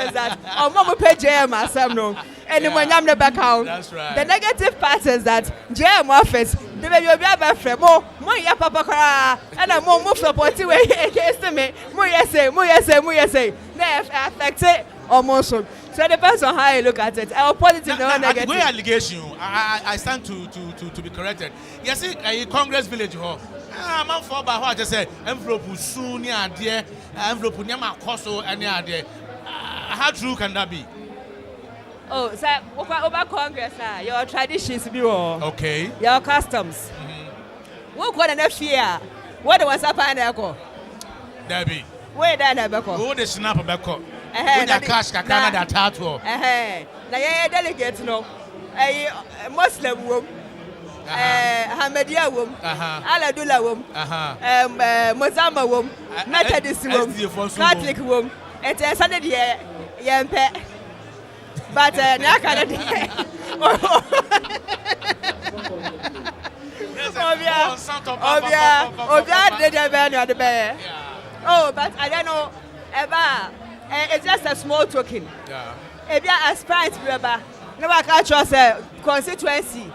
part is that Mama pay JM as some no. And when I'm the back out. That's right. The negative part is that JM office, the baby will be a friend. More ya papa and I'm more supportive against me. More yes, they affect it almost. So it depends on how you look at it. Our positive or negative. The allegation, I stand to be corrected. Yes, a Congress village hall. Man for by what I said, envelope soon near dear, envelope near my coso and near there. How true can that be? Oh, sir, over Congress, your traditions bureau. Okay. Your customs. What got enough year? What was up and echo? Debbie. Where did I echo? Who the snap a back up? Cash Canada tattoo. Now, delegates no. A Muslim woman. Hamadia woman. Aladula woman. Mozamba woman. Methodist woman. Catholic woman. It's a Sunday year. But Nakada. Oh, but I don't know. It's just a small token. Yeah. If you are aspirant, no, I can't trust a constituency.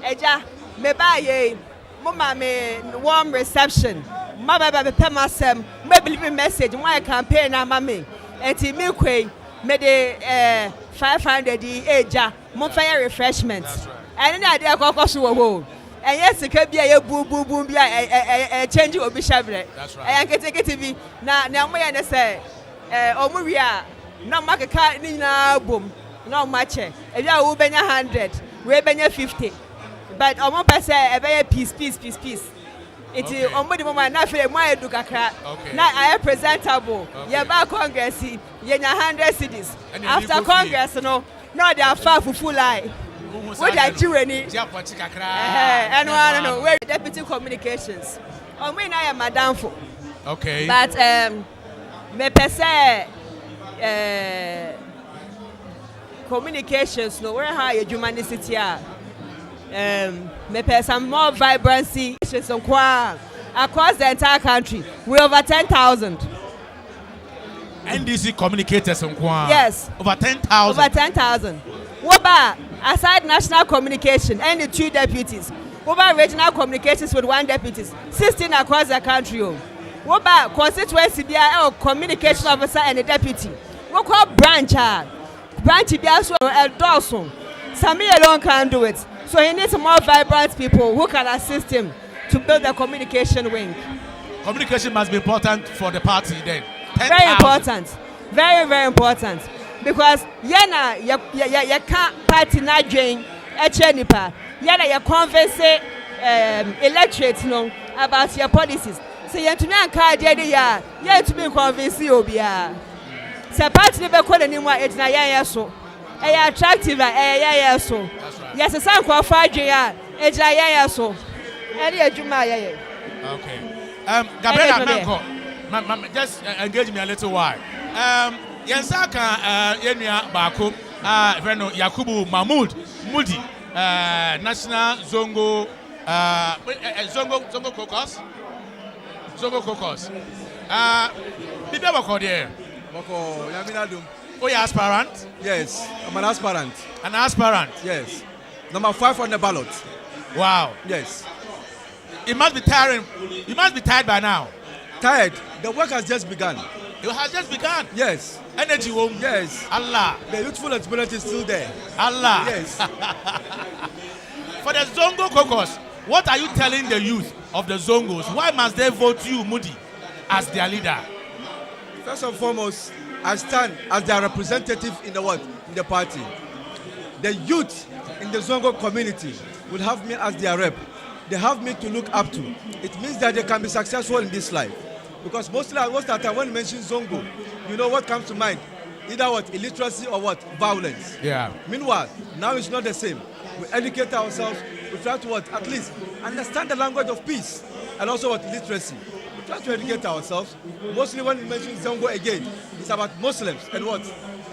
Eja, me buy Mama me warm reception. Mama be pemasem, me believe message. My campaign na mama. Enti me kwe me de 500 eja. Mo fire refreshment. And then I go so wo. And yes, it can be a boom be a change obi shabre. That's right. And get TV na me say Omuria, no market car nina boom, no match. If you are 100, we benya 50. But Omo pese a peace. It is Omodi Mama na feel more edukakra. Now I am presentable. You back Congress, you 100 cities. After Congress, no, they are far for full eye. What are you any? And I know where deputy communications. Omo na ya madam for. Okay. But me pese communications no where high humanity are me pese some more vibrancy across the entire country. We over 10,000 NDC communicators on yes, over 10,000. over 10,000 Woba aside national communication and the 2 deputies, Woba regional communications with 1 deputy, 16 across the country. Woba constituency bia communication officer and a deputy. We call branch bia so Dawson. Sami alone can do it. So he needs more vibrant people who can assist him to build the communication wing. Communication must be important for the party then. 10, very important. Very important. Because yana ya can't party na join nipa. Yana ya convince electorate no about your policies. So you to me and card ya to be convinced obia. Se party be call anymore it's na ya so. E attractive ya so. Yes, a san kwa faje ya e ya so. E dey adwuma ya. Okay. Gabriela Manko, just engage me a little while. Yansaka yenua baako friend Yakubu Mahmoud Mudi National Zongo Caucus. Bibia bako there. Bako Yaminadum. Oh, you aspirant? Yes, I'm an aspirant. An aspirant? Yes. Number 5 on the ballot. Wow. Yes. It must be tiring. You must be tired by now. Tired? The work has just begun. It has just begun? Yes. Energy home? Yes. Allah. The youthful experience is still there. Allah. Yes. For the Zongo Caucus, what are you telling the youth of the Zongos? Why must they vote you, Mudi, as their leader? First and foremost, I stand as their representative in the what? In the party. The youth in the Zongo community will have me as their rep. They have me to look up to. It means that they can be successful in this life. Because most of the time when you mention Zongo, you know what comes to mind? Either what? Illiteracy or what? Violence. Yeah. Meanwhile, now it's not the same. We educate ourselves. We try to what? At least understand the language of peace and also what? Literacy. We try to educate ourselves. Mostly when you mention Zongo again, it's about Muslims and what?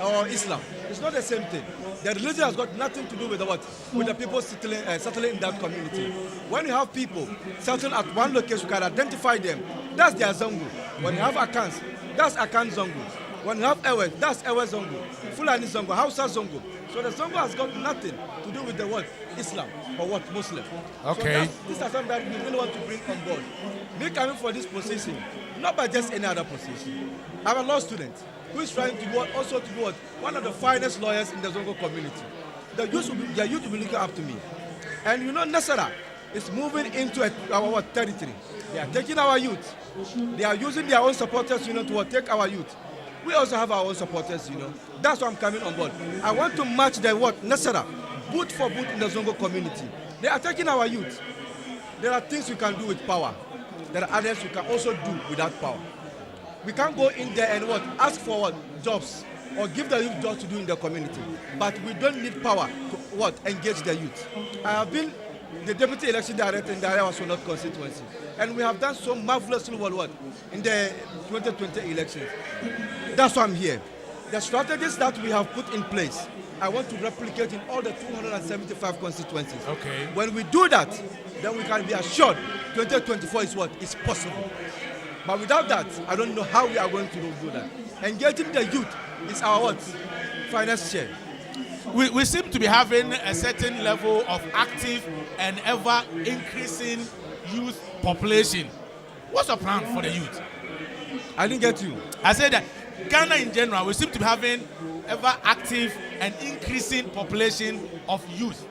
Or Islam. It's not the same thing. The religion has got nothing to do with the what? With the people settling in that community. When you have people settled at one location, you can identify them. That's their Zongo. When you have Akans, that's Akan Zongo. When you have Ewe, that's Ewe Zongo, Fulani Zongo, Hausa Zongo. So the Zongo has got nothing to do with the word Islam or what Muslim. Okay. So these are something that we really want to bring on board. Me coming for this position, not by just any other position. I'm a law student who is trying to do also to be one of the finest lawyers in the Zongo community. The youth will be looking up to me. And you know, Nasara is moving into our territory. They are taking our youth. They are using their own supporters, to take our youth. We also have our own supporters, That's why I'm coming on board. I want to match the Nasara, boot for boot in the Zongo community. They are taking our youth. There are things we can do with power. There are others we can also do without power. We can't go in there and ask for jobs or give the youth jobs to do in the community. But we don't need power to engage the youth. I have been the deputy election director in the area was not constituency. And we have done so marvelously well in the 2020 elections. That's why I'm here. The strategies that we have put in place, I want to replicate in all the 275 constituencies. Okay. When we do that, then we can be assured 2024 is possible. But without that, I don't know how we are going to do that. Engaging the youth is our finance share. We seem to be having a certain level of active and ever increasing youth population. What's your plan for the youth? I didn't get you. I said that Ghana in general, we seem to be having ever active and increasing population of youth.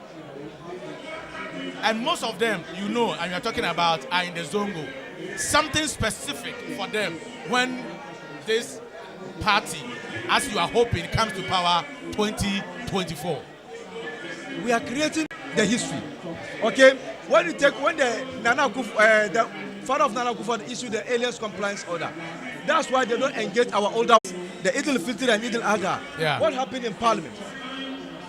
And most of them, and you're talking about, are in the Zongo. Something specific for them when this party, as you are hoping, comes to power 2024. We are creating the history. Okay? When the father of Nana Akufo issued the aliens compliance order, that's why they don't engage our older, the Idil Fitr and Idil Adha. Yeah. What happened in Parliament?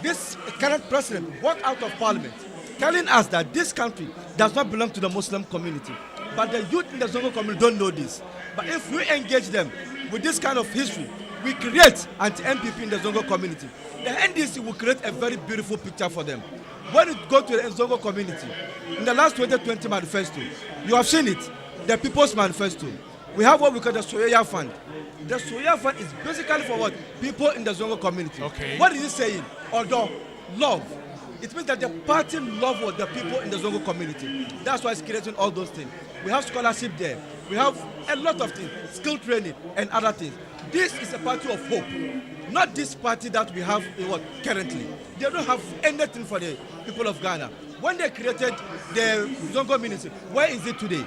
This current president walked out of Parliament telling us that this country does not belong to the Muslim community. But the youth in the Zongo community don't know this. But if we engage them with this kind of history, we create anti-MPP in the Zongo community. The NDC will create a very beautiful picture for them. When you go to the Zongo community, in the last 2020 manifesto, you have seen it, the People's Manifesto. We have what we call the Soya Fund. The Soya Fund is basically for what? People in the Zongo community. Okay. What is it saying? Although, love. It means that the party love what the people in the Zongo community. That's why it's creating all those things. We have scholarship there. We have a lot of things, skill training and other things. This is a party of hope. Not this party that we have currently. They don't have anything for the people of Ghana. When they created the Zongo ministry, where is it today?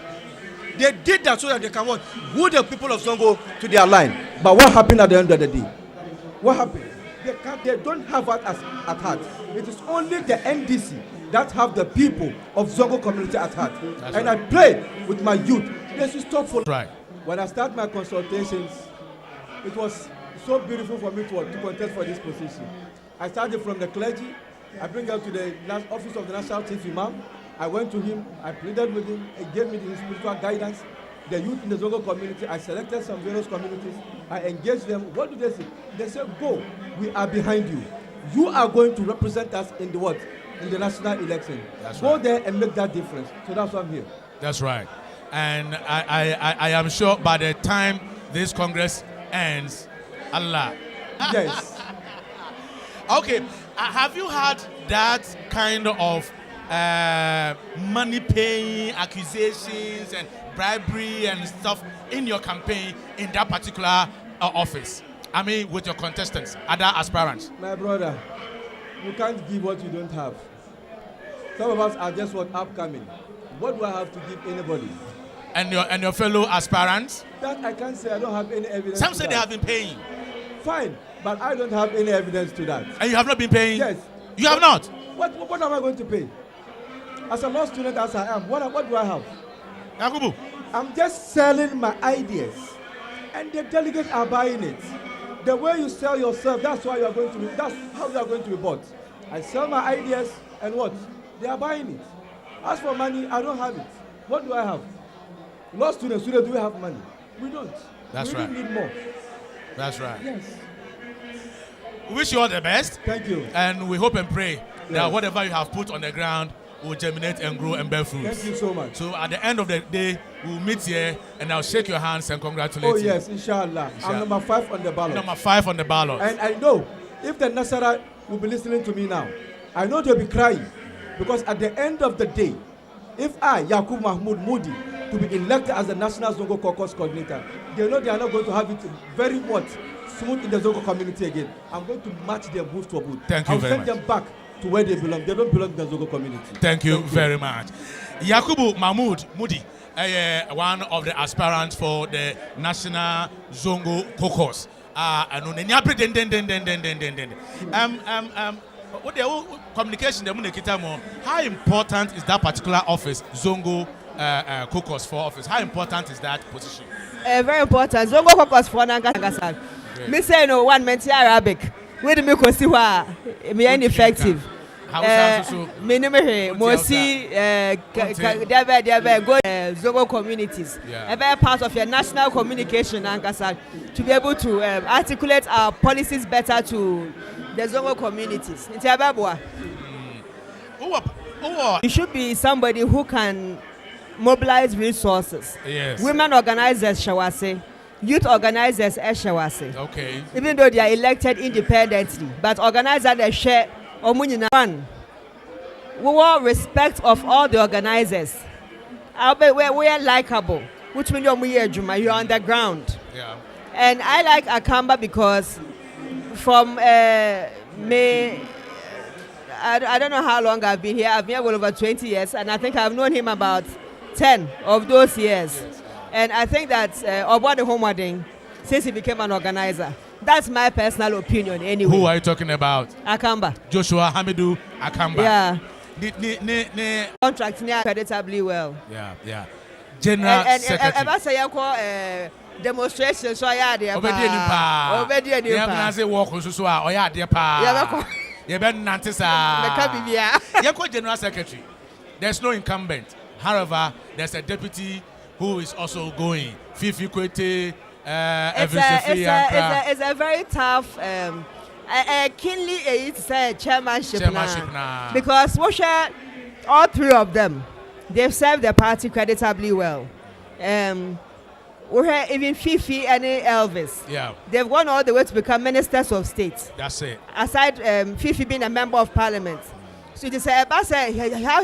They did that so that they can woo the people of Zongo to their line. But what happened at the end of the day? What happened? They don't have that at heart. It is only the NDC that have the people of Zongo community at heart. That's and right. I pray with my youth, they should stop for. Right. When I start my consultations, it was so beautiful for me to contest for this position. I started from the clergy. I bring up to the office of the National Chief Imam. I went to him. I pleaded with him. He gave me the spiritual guidance. The youth in the Zongo community, I selected some various communities. I engaged them. What do they say? They say, go. We are behind you. You are going to represent us in the what? In the national election. Go there and make that difference. So that's why I'm here. That's right. And I am sure by the time this Congress ends, Allah. Yes. Okay. Have you had that kind of money paying accusations and bribery and stuff in your campaign in that particular office? I mean, with your contestants, other aspirants. My brother, you can't give what you don't have. Some of us are just upcoming. What do I have to give anybody? And your fellow aspirants? That I can't say. I don't have any evidence. Some say they have been paying. Fine, but I don't have any evidence to that. And you have not been paying? Yes. You have not? What am I going to pay? As a law student as I am, what do I have? Yakubu. I'm just selling my ideas, and the delegates are buying it. The way you sell yourself, that's how you are going to be bought. I sell my ideas, and what? They are buying it. As for money, I don't have it. What do I have? Law students, do we have money? We don't. That's right. We need more. That's right. Yes. We wish you all the best. Thank you. And we hope and pray that Yes. whatever you have put on the ground will germinate and grow and bear fruits. Thank you so much. So at the end of the day, we'll meet here and I'll shake your hands and congratulate Oh you. yes, inshallah. I'm number 5 on the ballot. Number 5 on the ballot. And I know if the Nasara will be listening to me now, I know they'll be crying because at the end of the day, if I, Yakub Mahmoud Moody, to be elected as the National Zongo Caucus coordinator, they know they are not going to have it very smooth in the Zongo community again. I'm going to match them booth for booth. Thank you very much. I'll send them back to where they belong. They don't belong in the Zongo community. Thank you very much. Yakubu Mahmoud Moody, one of the aspirants for the National Zongo Caucus. What the communication how important is that particular office, Zongo Caucus for office? How important is that position? Very important. Zongo Caucus for Nangasal. Me say no one meant Arabic. Where do me go see why me ineffective? Me no me Mosi go Zongo communities. A very part of your national communication Nangasal to be able to articulate our policies better to the Zongo communities. You should be somebody who can mobilize resources. Yes. Women organizers, shall I say, youth organizers, shall I say. Okay. Even though they are elected independently, but organizers they share one. We want respect of all the organizers. We are likable, which means you're on the ground. Yeah. And I like Akamba because from May, I don't know how long I've been here. I've been here for over 20 years, and I think I've known him about 10 of those years. Yes. And I think that about the homewarding, since he became an organizer, that's my personal opinion anyway. Who are you talking about? Akamba. Joshua Hamidou Akamba. Yeah. Contract near creditably well. Yeah. General Secretary. Ever say you call demonstration so I there. Obedi nipa. Say walk so oya there pa. You better notice General Secretary. There's no incumbent. However, there's a deputy who is also going. Fifi Kwete, it's a very tough keenly it's a chairmanship now. Because all three of them, they've served the party creditably well. Even Fifi and Elvis. Yeah. They've gone all the way to become ministers of state. That's it. Aside Fifi being a member of parliament. So they say, how